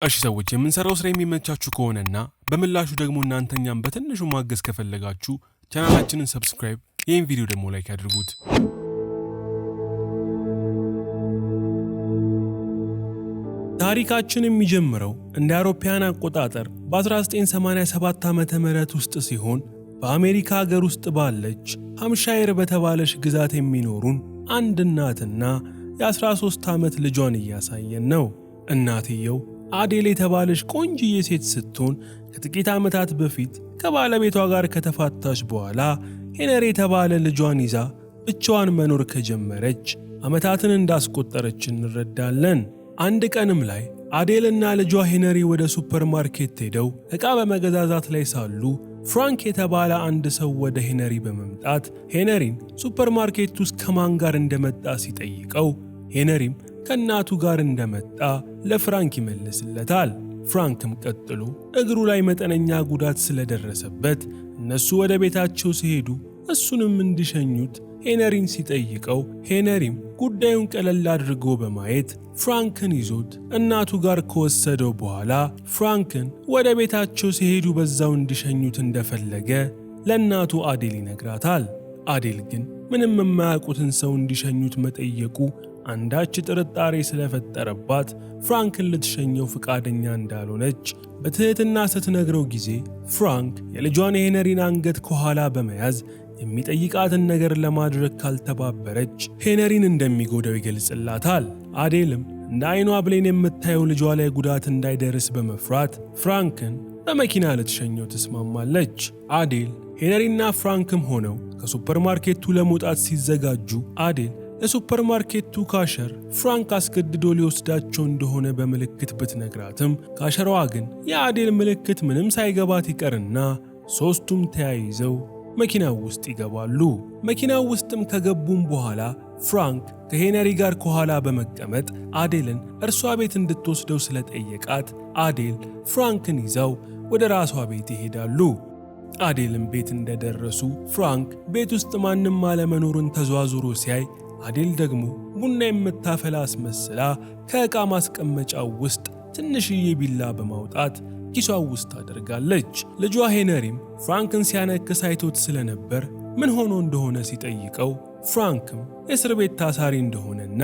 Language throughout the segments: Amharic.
እሺ ሰዎች የምንሰራው ስራ የሚመቻችሁ ከሆነና በምላሹ ደግሞ እናንተኛም በትንሹ ማገዝ ከፈለጋችሁ ቻናላችንን ሰብስክራይብ፣ ይህን ቪዲዮ ደግሞ ላይክ ያድርጉት። ታሪካችን የሚጀምረው እንደ አውሮፓውያን አቆጣጠር በ1987 ዓመተ ምህረት ውስጥ ሲሆን በአሜሪካ ሀገር ውስጥ ባለች ሃምሻየር በተባለች ግዛት የሚኖሩን አንድ እናትና የ13 ዓመት ልጇን እያሳየን ነው። እናትየው አዴል የተባለች ቆንጅዬ ሴት ስትሆን ከጥቂት ዓመታት በፊት ከባለቤቷ ጋር ከተፋታች በኋላ ሄነሪ የተባለ ልጇን ይዛ ብቻዋን መኖር ከጀመረች ዓመታትን እንዳስቆጠረች እንረዳለን። አንድ ቀንም ላይ አዴልና ልጇ ሄነሪ ወደ ሱፐርማርኬት ሄደው ዕቃ በመገዛዛት ላይ ሳሉ ፍራንክ የተባለ አንድ ሰው ወደ ሄነሪ በመምጣት ሄነሪን ሱፐርማርኬት ውስጥ ከማን ጋር እንደመጣ ሲጠይቀው ሄነሪም ከእናቱ ጋር እንደመጣ ለፍራንክ ይመልስለታል። ፍራንክም ቀጥሎ እግሩ ላይ መጠነኛ ጉዳት ስለደረሰበት እነሱ ወደ ቤታቸው ሲሄዱ እሱንም እንዲሸኙት ሄነሪን ሲጠይቀው ሄነሪም ጉዳዩን ቀለል አድርጎ በማየት ፍራንክን ይዞት እናቱ ጋር ከወሰደው በኋላ ፍራንክን ወደ ቤታቸው ሲሄዱ በዛው እንዲሸኙት እንደፈለገ ለእናቱ አዴል ይነግራታል። አዴል ግን ምንም የማያውቁትን ሰው እንዲሸኙት መጠየቁ አንዳች ጥርጣሬ ስለፈጠረባት ፍራንክን ልትሸኘው ፍቃደኛ እንዳልሆነች በትህትና ስትነግረው ጊዜ ፍራንክ የልጇን የሄነሪን አንገት ከኋላ በመያዝ የሚጠይቃትን ነገር ለማድረግ ካልተባበረች ሄነሪን እንደሚጎዳው ይገልጽላታል። አዴልም እንደ አይኗ ብሌን የምታየው ልጇ ላይ ጉዳት እንዳይደርስ በመፍራት ፍራንክን በመኪና ልትሸኘው ትስማማለች። አዴል ሄነሪና ፍራንክም ሆነው ከሱፐርማርኬቱ ለመውጣት ሲዘጋጁ አዴል ለሱፐርማርኬቱ ካሸር ፍራንክ አስገድዶ ሊወስዳቸው እንደሆነ በምልክት ብትነግራትም ካሸሯ ግን የአዴል ምልክት ምንም ሳይገባት ይቀርና ሦስቱም ተያይዘው መኪናው ውስጥ ይገባሉ። መኪናው ውስጥም ከገቡም በኋላ ፍራንክ ከሄነሪ ጋር ከኋላ በመቀመጥ አዴልን እርሷ ቤት እንድትወስደው ስለጠየቃት አዴል ፍራንክን ይዛው ወደ ራሷ ቤት ይሄዳሉ። አዴልም ቤት እንደደረሱ ፍራንክ ቤት ውስጥ ማንም አለመኖሩን ተዟዙሮ ሲያይ አዴል ደግሞ ቡና የምታፈላ አስመስላ ከዕቃ ማስቀመጫው ውስጥ ትንሽዬ ቢላ በማውጣት ኪሷ ውስጥ አድርጋለች። ልጇ ሄነሪም ፍራንክን ሲያነክስ አይቶት ስለነበር ምን ሆኖ እንደሆነ ሲጠይቀው ፍራንክም የእስር ቤት ታሳሪ እንደሆነና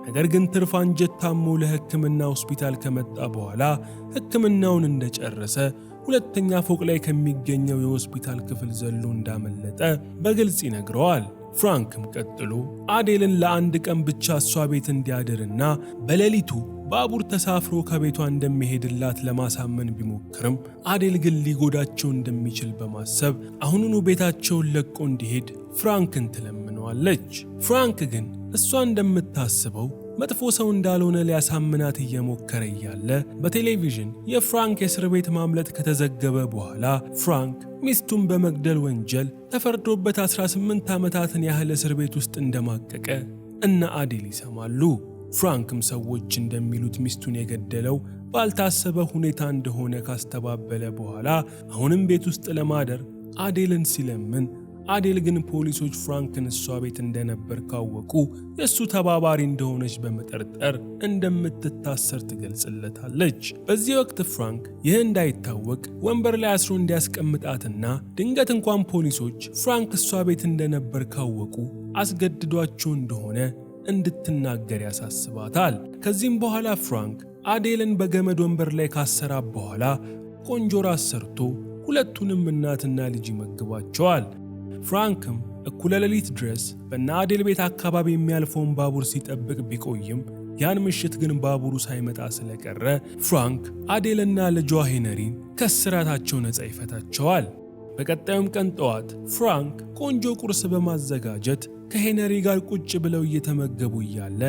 ነገር ግን ትርፍ አንጀት ታሞ ለሕክምና ሆስፒታል ከመጣ በኋላ ሕክምናውን እንደጨረሰ ሁለተኛ ፎቅ ላይ ከሚገኘው የሆስፒታል ክፍል ዘሎ እንዳመለጠ በግልጽ ይነግረዋል። ፍራንክም ቀጥሎ አዴልን ለአንድ ቀን ብቻ እሷ ቤት እንዲያድርና በሌሊቱ ባቡር ተሳፍሮ ከቤቷ እንደሚሄድላት ለማሳመን ቢሞክርም አዴል ግን ሊጎዳቸው እንደሚችል በማሰብ አሁኑኑ ቤታቸውን ለቆ እንዲሄድ ፍራንክን ትለምነዋለች። ፍራንክ ግን እሷ እንደምታስበው መጥፎ ሰው እንዳልሆነ ሊያሳምናት እየሞከረ እያለ በቴሌቪዥን የፍራንክ የእስር ቤት ማምለጥ ከተዘገበ በኋላ ፍራንክ ሚስቱን በመግደል ወንጀል ተፈርዶበት 18 ዓመታትን ያህል እስር ቤት ውስጥ እንደማቀቀ እና አዴል ይሰማሉ። ፍራንክም ሰዎች እንደሚሉት ሚስቱን የገደለው ባልታሰበ ሁኔታ እንደሆነ ካስተባበለ በኋላ አሁንም ቤት ውስጥ ለማደር አዴልን ሲለምን አዴል ግን ፖሊሶች ፍራንክን እሷ ቤት እንደነበር ካወቁ የእሱ ተባባሪ እንደሆነች በመጠርጠር እንደምትታሰር ትገልጽለታለች። በዚህ ወቅት ፍራንክ ይህ እንዳይታወቅ ወንበር ላይ አስሮ እንዲያስቀምጣትና ድንገት እንኳን ፖሊሶች ፍራንክ እሷ ቤት እንደነበር ካወቁ አስገድዷቸው እንደሆነ እንድትናገር ያሳስባታል። ከዚህም በኋላ ፍራንክ አዴልን በገመድ ወንበር ላይ ካሰራብ በኋላ ቆንጆ ራስ ሰርቶ ሁለቱንም እናትና ልጅ ይመግባቸዋል። ፍራንክም እኩለ ሌሊት ድረስ በእነ አዴል ቤት አካባቢ የሚያልፈውን ባቡር ሲጠብቅ ቢቆይም ያን ምሽት ግን ባቡሩ ሳይመጣ ስለቀረ ፍራንክ አዴልና ልጇ ሄነሪን ከስራታቸው ነፃ ይፈታቸዋል። በቀጣዩም ቀን ጠዋት ፍራንክ ቆንጆ ቁርስ በማዘጋጀት ከሄነሪ ጋር ቁጭ ብለው እየተመገቡ እያለ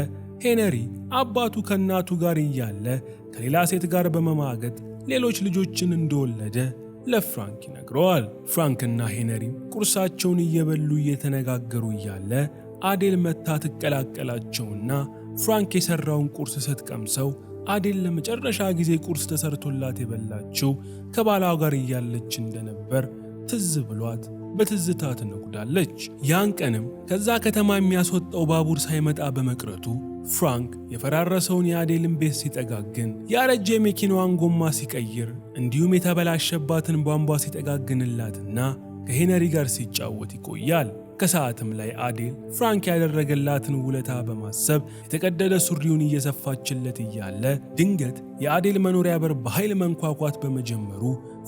ሄነሪ አባቱ ከእናቱ ጋር እያለ ከሌላ ሴት ጋር በመማገጥ ሌሎች ልጆችን እንደወለደ ለፍራንክ ይነግረዋል። ፍራንክና ሄነሪም ቁርሳቸውን እየበሉ እየተነጋገሩ እያለ አዴል መታ ትቀላቀላቸውና ፍራንክ የሰራውን ቁርስ ስትቀምሰው አዴል ለመጨረሻ ጊዜ ቁርስ ተሰርቶላት የበላችው ከባሏ ጋር እያለች እንደነበር ትዝ ብሏት በትዝታ ትነጉዳለች። ያን ቀንም ከዛ ከተማ የሚያስወጣው ባቡር ሳይመጣ በመቅረቱ ፍራንክ የፈራረሰውን የአዴልን ቤት ሲጠጋግን፣ ያረጀ የመኪናዋን ጎማ ሲቀይር፣ እንዲሁም የተበላሸባትን ቧንቧ ሲጠጋግንላትና ከሄነሪ ጋር ሲጫወት ይቆያል። ከሰዓትም ላይ አዴል ፍራንክ ያደረገላትን ውለታ በማሰብ የተቀደደ ሱሪውን እየሰፋችለት እያለ ድንገት የአዴል መኖሪያ በር በኃይል መንኳኳት በመጀመሩ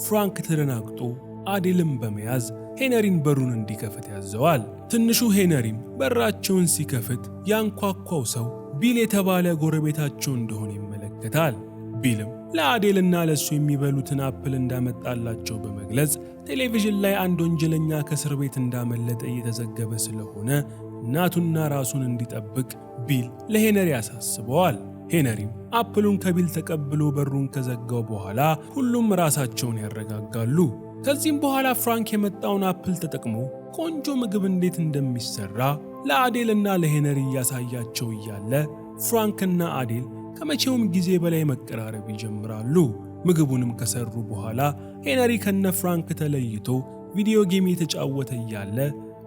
ፍራንክ ተደናግጦ አዴልን በመያዝ ሄነሪን በሩን እንዲከፍት ያዘዋል። ትንሹ ሄነሪም በራቸውን ሲከፍት ያንኳኳው ሰው ቢል የተባለ ጎረቤታቸው እንደሆነ ይመለከታል። ቢልም ለአዴልና ለሱ የሚበሉትን አፕል እንዳመጣላቸው በመግለጽ ቴሌቪዥን ላይ አንድ ወንጀለኛ ከእስር ቤት እንዳመለጠ እየተዘገበ ስለሆነ እናቱና ራሱን እንዲጠብቅ ቢል ለሄነሪ ያሳስበዋል። ሄነሪም አፕሉን ከቢል ተቀብሎ በሩን ከዘጋው በኋላ ሁሉም ራሳቸውን ያረጋጋሉ። ከዚህም በኋላ ፍራንክ የመጣውን አፕል ተጠቅሞ ቆንጆ ምግብ እንዴት እንደሚሰራ ለአዴልና ለሄነሪ እያሳያቸው እያለ ፍራንክና አዴል ከመቼውም ጊዜ በላይ መቀራረብ ይጀምራሉ። ምግቡንም ከሰሩ በኋላ ሄነሪ ከነ ፍራንክ ተለይቶ ቪዲዮ ጌም የተጫወተ እያለ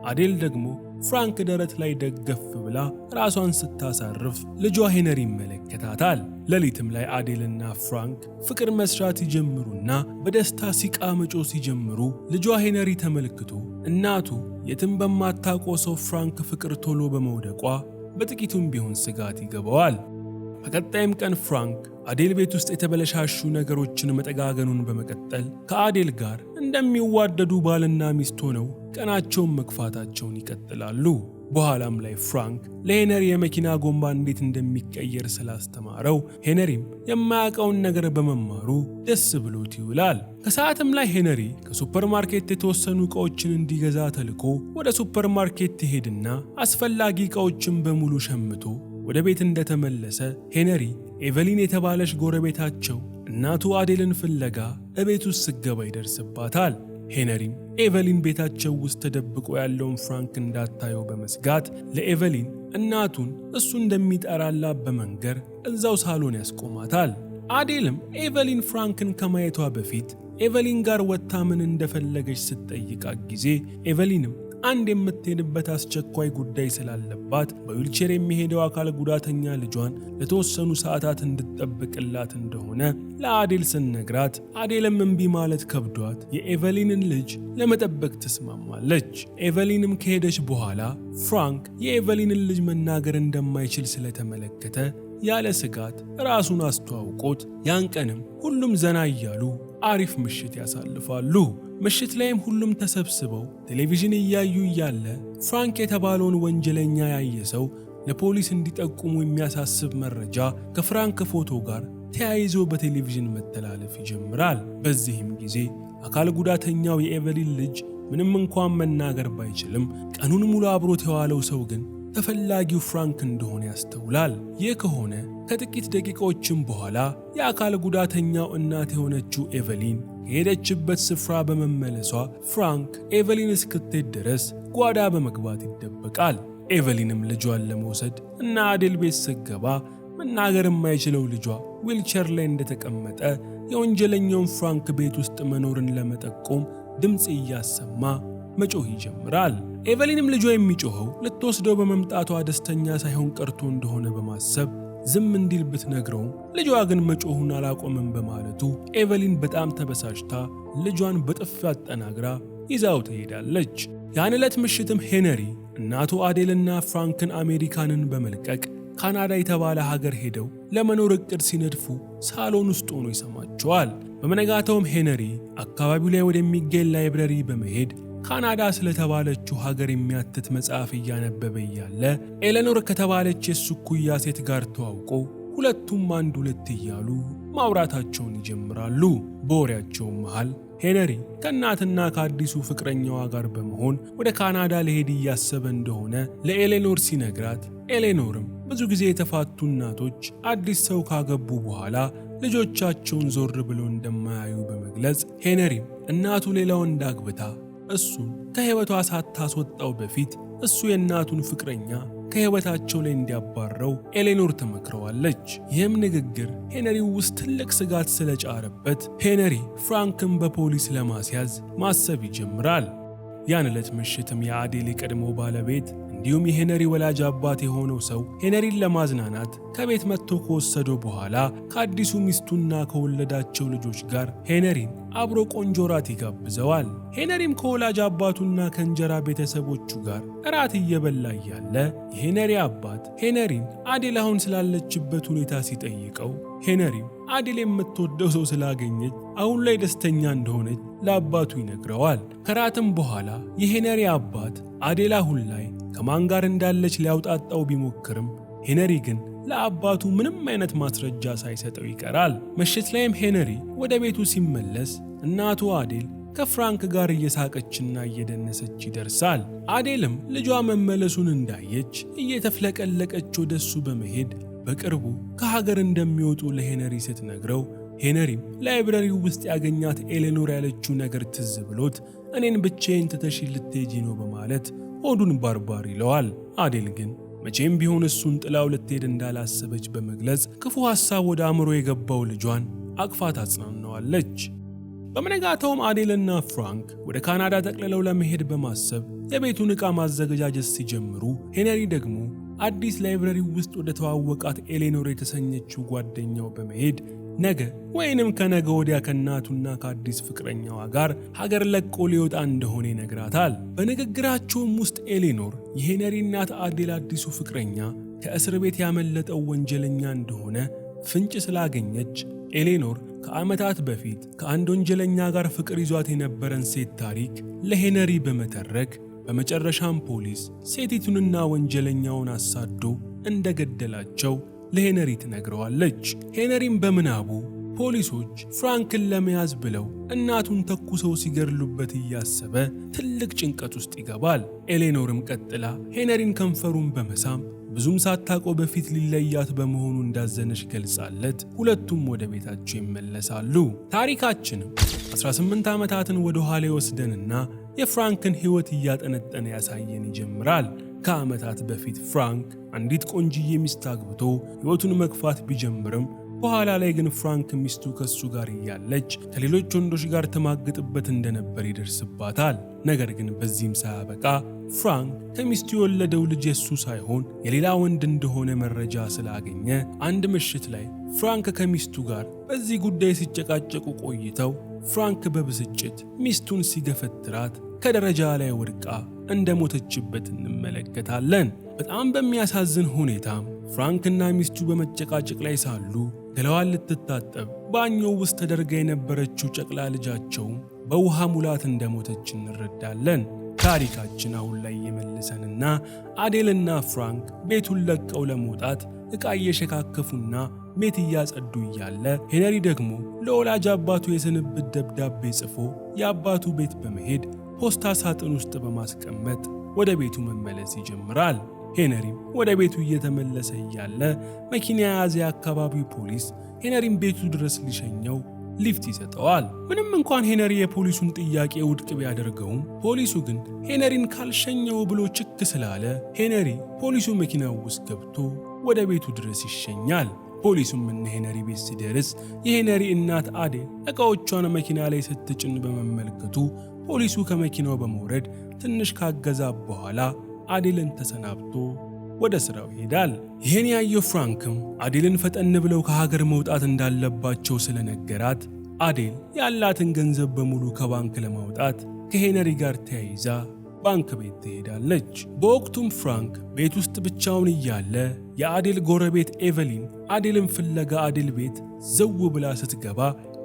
አዴል ደግሞ ፍራንክ ደረት ላይ ደገፍ ብላ ራሷን ስታሳርፍ ልጇ ሄነሪ ይመለከታታል። ሌሊትም ላይ አዴልና ፍራንክ ፍቅር መስራት ይጀምሩና በደስታ ሲቃ መጮህ ሲጀምሩ ልጇ ሄነሪ ተመልክቶ እናቱ የትም በማታውቀው ሰው ፍራንክ ፍቅር ቶሎ በመውደቋ በጥቂቱም ቢሆን ስጋት ይገባዋል። በቀጣይም ቀን ፍራንክ አዴል ቤት ውስጥ የተበለሻሹ ነገሮችን መጠጋገኑን በመቀጠል ከአዴል ጋር እንደሚዋደዱ ባልና ሚስት ሆነው ቀናቸውን መግፋታቸውን ይቀጥላሉ። በኋላም ላይ ፍራንክ ለሄነሪ የመኪና ጎማ እንዴት እንደሚቀየር ስላስተማረው ሄነሪም የማያውቀውን ነገር በመማሩ ደስ ብሎት ይውላል። ከሰዓትም ላይ ሄነሪ ከሱፐርማርኬት የተወሰኑ ዕቃዎችን እንዲገዛ ተልኮ ወደ ሱፐርማርኬት ይሄድና አስፈላጊ ዕቃዎችን በሙሉ ሸምቶ ወደ ቤት እንደተመለሰ ሄነሪ ኤቨሊን የተባለች ጎረቤታቸው እናቱ አዴልን ፍለጋ እቤት ውስጥ ስገባ ይደርስባታል። ሄነሪም ኤቨሊን ቤታቸው ውስጥ ተደብቆ ያለውን ፍራንክ እንዳታየው በመስጋት ለኤቨሊን እናቱን እሱ እንደሚጠራላት በመንገር እዛው ሳሎን ያስቆማታል። አዴልም ኤቨሊን ፍራንክን ከማየቷ በፊት ኤቨሊን ጋር ወጥታ ምን እንደፈለገች ስትጠይቃት ጊዜ ኤቨሊንም አንድ የምትሄድበት አስቸኳይ ጉዳይ ስላለባት በዊልቸር የሚሄደው አካል ጉዳተኛ ልጇን ለተወሰኑ ሰዓታት እንድትጠብቅላት እንደሆነ ለአዴል ስነግራት አዴልም እምቢ ማለት ከብዷት የኤቨሊንን ልጅ ለመጠበቅ ትስማማለች። ኤቨሊንም ከሄደች በኋላ ፍራንክ የኤቨሊንን ልጅ መናገር እንደማይችል ስለተመለከተ ያለ ስጋት ራሱን አስተዋውቆት ያን ቀንም ሁሉም ዘና እያሉ አሪፍ ምሽት ያሳልፋሉ። ምሽት ላይም ሁሉም ተሰብስበው ቴሌቪዥን እያዩ እያለ ፍራንክ የተባለውን ወንጀለኛ ያየ ሰው ለፖሊስ እንዲጠቁሙ የሚያሳስብ መረጃ ከፍራንክ ፎቶ ጋር ተያይዞ በቴሌቪዥን መተላለፍ ይጀምራል። በዚህም ጊዜ አካል ጉዳተኛው የኤቨሊን ልጅ ምንም እንኳን መናገር ባይችልም ቀኑን ሙሉ አብሮት የዋለው ሰው ግን ተፈላጊው ፍራንክ እንደሆነ ያስተውላል። ይህ ከሆነ ከጥቂት ደቂቃዎችም በኋላ የአካል ጉዳተኛው እናት የሆነችው ኤቨሊን ከሄደችበት ስፍራ በመመለሷ ፍራንክ ኤቨሊን እስክትሄድ ድረስ ጓዳ በመግባት ይደበቃል። ኤቨሊንም ልጇን ለመውሰድ እና አዴል ቤት ስትገባ መናገር የማይችለው ልጇ ዊልቸር ላይ እንደተቀመጠ የወንጀለኛውን ፍራንክ ቤት ውስጥ መኖርን ለመጠቆም ድምፅ እያሰማ መጮህ ይጀምራል። ኤቨሊንም ልጇ የሚጮኸው ልትወስደው በመምጣቷ ደስተኛ ሳይሆን ቀርቶ እንደሆነ በማሰብ ዝም እንዲል ብትነግረውም ልጇ ግን መጮሁን አላቆመም በማለቱ ኤቨሊን በጣም ተበሳጭታ ልጇን በጥፊ አጠናግራ ይዛው ትሄዳለች። ያን ዕለት ምሽትም ሄነሪ እናቱ አዴልና ፍራንክን አሜሪካንን በመልቀቅ ካናዳ የተባለ ሀገር ሄደው ለመኖር እቅድ ሲነድፉ ሳሎን ውስጥ ሆኖ ይሰማቸዋል። በመነጋታውም ሄነሪ አካባቢው ላይ ወደሚገኝ ላይብረሪ በመሄድ ካናዳ ስለተባለችው ሀገር የሚያትት መጽሐፍ እያነበበ እያለ ኤሌኖር ከተባለች የሱ እኩያ ሴት ጋር ተዋውቆ ሁለቱም አንድ ሁለት እያሉ ማውራታቸውን ይጀምራሉ። በወሬያቸውም መሃል ሄነሪ ከእናትና ከአዲሱ ፍቅረኛዋ ጋር በመሆን ወደ ካናዳ ለሄድ እያሰበ እንደሆነ ለኤሌኖር ሲነግራት፣ ኤሌኖርም ብዙ ጊዜ የተፋቱ እናቶች አዲስ ሰው ካገቡ በኋላ ልጆቻቸውን ዞር ብለው እንደማያዩ በመግለጽ ሄነሪም እናቱ ሌላ ወንድ አግብታ እሱን ከህይወቷ ሳታስወጣው በፊት እሱ የእናቱን ፍቅረኛ ከህይወታቸው ላይ እንዲያባረው ኤሌኖር ተመክረዋለች። ይህም ንግግር ሄነሪ ውስጥ ትልቅ ስጋት ስለጫረበት ሄነሪ ፍራንክን በፖሊስ ለማስያዝ ማሰብ ይጀምራል። ያን ዕለት ምሽትም የአዴል የቀድሞ ባለቤት እንዲሁም የሄነሪ ወላጅ አባት የሆነው ሰው ሄነሪን ለማዝናናት ከቤት መጥቶ ከወሰደው በኋላ ከአዲሱ ሚስቱና ከወለዳቸው ልጆች ጋር ሄነሪን አብሮ ቆንጆ ራት ይጋብዘዋል። ሄነሪም ከወላጅ አባቱና ከእንጀራ ቤተሰቦቹ ጋር እራት እየበላ እያለ የሄነሪ አባት ሄነሪን አዴል አሁን ስላለችበት ሁኔታ ሲጠይቀው ሄነሪም አዴል የምትወደው ሰው ስላገኘች አሁን ላይ ደስተኛ እንደሆነች ለአባቱ ይነግረዋል። ከራትም በኋላ የሄነሪ አባት አዴል አሁን ላይ ከማን ጋር እንዳለች ሊያውጣጣው ቢሞክርም ሄነሪ ግን ለአባቱ ምንም አይነት ማስረጃ ሳይሰጠው ይቀራል። ምሽት ላይም ሄነሪ ወደ ቤቱ ሲመለስ እናቱ አዴል ከፍራንክ ጋር እየሳቀችና እየደነሰች ይደርሳል። አዴልም ልጇ መመለሱን እንዳየች እየተፍለቀለቀች ወደሱ በመሄድ በቅርቡ ከሀገር እንደሚወጡ ለሄነሪ ስትነግረው ሄነሪም ላይብረሪው ውስጥ ያገኛት ኤሌኖር ያለችው ነገር ትዝ ብሎት እኔን ብቻዬን ትተሽኝ ልትሄጂ ነው በማለት ሆዱን ባርባር ይለዋል። አዴል ግን መቼም ቢሆን እሱን ጥላው ልትሄድ እንዳላሰበች በመግለጽ ክፉ ሐሳብ ወደ አእምሮ የገባው ልጇን አቅፋ ታጽናናዋለች። በመነጋታውም አዴልና ፍራንክ ወደ ካናዳ ጠቅልለው ለመሄድ በማሰብ የቤቱን ዕቃ ማዘገጃጀት ሲጀምሩ ሄነሪ ደግሞ አዲስ ላይብረሪ ውስጥ ወደ ተዋወቃት ኤሌኖር የተሰኘችው ጓደኛው በመሄድ ነገ ወይንም ከነገ ወዲያ ከእናቱና ከአዲስ ፍቅረኛዋ ጋር ሀገር ለቆ ሊወጣ እንደሆነ ይነግራታል። በንግግራቸውም ውስጥ ኤሌኖር የሄነሪ እናት አዴል አዲሱ ፍቅረኛ ከእስር ቤት ያመለጠው ወንጀለኛ እንደሆነ ፍንጭ ስላገኘች ኤሌኖር ከዓመታት በፊት ከአንድ ወንጀለኛ ጋር ፍቅር ይዟት የነበረን ሴት ታሪክ ለሄነሪ በመተረክ በመጨረሻም ፖሊስ ሴቲቱንና ወንጀለኛውን አሳዶ እንደገደላቸው ለሄነሪ ትነግረዋለች። ሄነሪም በምናቡ ፖሊሶች ፍራንክን ለመያዝ ብለው እናቱን ተኩሰው ሲገድሉበት እያሰበ ትልቅ ጭንቀት ውስጥ ይገባል። ኤሌኖርም ቀጥላ ሄነሪን ከንፈሩን በመሳም ብዙም ሳታውቀው በፊት ሊለያት በመሆኑ እንዳዘነች ገልጻለት ሁለቱም ወደ ቤታቸው ይመለሳሉ። ታሪካችንም 18 ዓመታትን ወደ ኋላ ይወስደንና የፍራንክን ሕይወት እያጠነጠነ ያሳየን ይጀምራል። ከዓመታት በፊት ፍራንክ አንዲት ቆንጅዬ ሚስት አግብቶ ሕይወቱን መግፋት ቢጀምርም በኋላ ላይ ግን ፍራንክ ሚስቱ ከሱ ጋር እያለች ከሌሎች ወንዶች ጋር ተማግጥበት እንደነበር ይደርስባታል። ነገር ግን በዚህም ሳያበቃ ፍራንክ ከሚስቱ የወለደው ልጅ የሱ ሳይሆን የሌላ ወንድ እንደሆነ መረጃ ስላገኘ አንድ ምሽት ላይ ፍራንክ ከሚስቱ ጋር በዚህ ጉዳይ ሲጨቃጨቁ ቆይተው ፍራንክ በብስጭት ሚስቱን ሲገፈትራት ከደረጃ ላይ ወድቃ እንደሞተችበት እንመለከታለን። በጣም በሚያሳዝን ሁኔታም ፍራንክና ሚስቱ በመጨቃጨቅ ላይ ሳሉ ገላዋን ልትታጠብ ባኞው ውስጥ ተደርጋ የነበረችው ጨቅላ ልጃቸው በውሃ ሙላት እንደሞተች እንረዳለን። ታሪካችን አሁን ላይ የመለሰንና አዴልና ፍራንክ ቤቱን ለቀው ለመውጣት ዕቃ እየሸካከፉና ቤት እያጸዱ እያለ ሄነሪ ደግሞ ለወላጅ አባቱ የስንብት ደብዳቤ ጽፎ የአባቱ ቤት በመሄድ ፖስታ ሳጥን ውስጥ በማስቀመጥ ወደ ቤቱ መመለስ ይጀምራል። ሄነሪም ወደ ቤቱ እየተመለሰ እያለ መኪና የያዘ የአካባቢው ፖሊስ ሄነሪም ቤቱ ድረስ ሊሸኘው ሊፍት ይሰጠዋል። ምንም እንኳን ሄነሪ የፖሊሱን ጥያቄ ውድቅ ቢያደርገውም ፖሊሱ ግን ሄነሪን ካልሸኘው ብሎ ችክ ስላለ ሄነሪ ፖሊሱ መኪናው ውስጥ ገብቶ ወደ ቤቱ ድረስ ይሸኛል። ፖሊሱም እነ ሄነሪ ቤት ሲደርስ የሄነሪ እናት አዴል ዕቃዎቿን መኪና ላይ ስትጭን በመመልከቱ ፖሊሱ ከመኪናው በመውረድ ትንሽ ካገዛ በኋላ አዴልን ተሰናብቶ ወደ ስራው ይሄዳል። ይህን ያየው ፍራንክም አዴልን ፈጠን ብለው ከሀገር መውጣት እንዳለባቸው ስለነገራት አዴል ያላትን ገንዘብ በሙሉ ከባንክ ለማውጣት ከሄነሪ ጋር ተያይዛ ባንክ ቤት ትሄዳለች። በወቅቱም ፍራንክ ቤት ውስጥ ብቻውን እያለ የአዴል ጎረቤት ኤቨሊን አዴልን ፍለጋ አዴል ቤት ዘው ብላ ስትገባ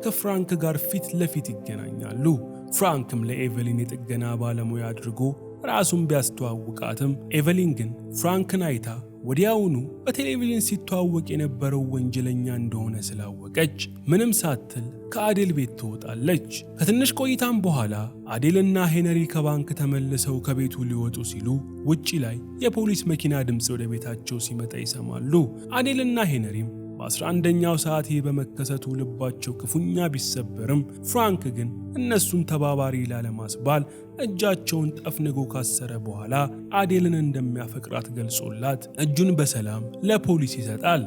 ከፍራንክ ጋር ፊት ለፊት ይገናኛሉ። ፍራንክም ለኤቨሊን የጥገና ባለሙያ አድርጎ ራሱን ቢያስተዋውቃትም ኤቨሊን ግን ፍራንክን አይታ ወዲያውኑ በቴሌቪዥን ሲተዋወቅ የነበረው ወንጀለኛ እንደሆነ ስላወቀች ምንም ሳትል ከአዴል ቤት ትወጣለች። ከትንሽ ቆይታም በኋላ አዴልና ሄነሪ ከባንክ ተመልሰው ከቤቱ ሊወጡ ሲሉ ውጪ ላይ የፖሊስ መኪና ድምፅ ወደ ቤታቸው ሲመጣ ይሰማሉ። አዴልና ሄነሪም በ11ኛው ሰዓት በመከሰቱ ልባቸው ክፉኛ ቢሰበርም ፍራንክ ግን እነሱን ተባባሪ ላለማስባል እጃቸውን ጠፍንጎ ካሰረ በኋላ አዴልን እንደሚያፈቅራት ገልጾላት እጁን በሰላም ለፖሊስ ይሰጣል።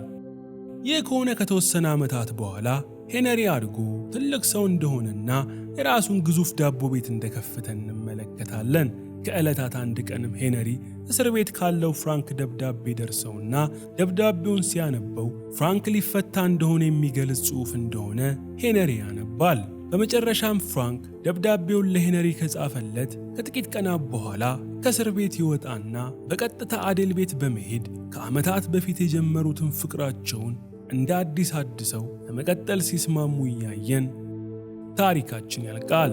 ይህ ከሆነ ከተወሰነ ዓመታት በኋላ ሄነሪ አድጎ ትልቅ ሰው እንደሆነና የራሱን ግዙፍ ዳቦ ቤት እንደከፈተ እንመለከታለን። ከዕለታት አንድ ቀንም ሄነሪ እስር ቤት ካለው ፍራንክ ደብዳቤ ደርሰውና ደብዳቤውን ሲያነበው ፍራንክ ሊፈታ እንደሆነ የሚገልጽ ጽሑፍ እንደሆነ ሄነሪ ያነባል። በመጨረሻም ፍራንክ ደብዳቤውን ለሄነሪ ከጻፈለት ከጥቂት ቀናት በኋላ ከእስር ቤት ይወጣና በቀጥታ አዴል ቤት በመሄድ ከዓመታት በፊት የጀመሩትን ፍቅራቸውን እንደ አዲስ አድሰው ለመቀጠል ሲስማሙ እያየን ታሪካችን ያልቃል።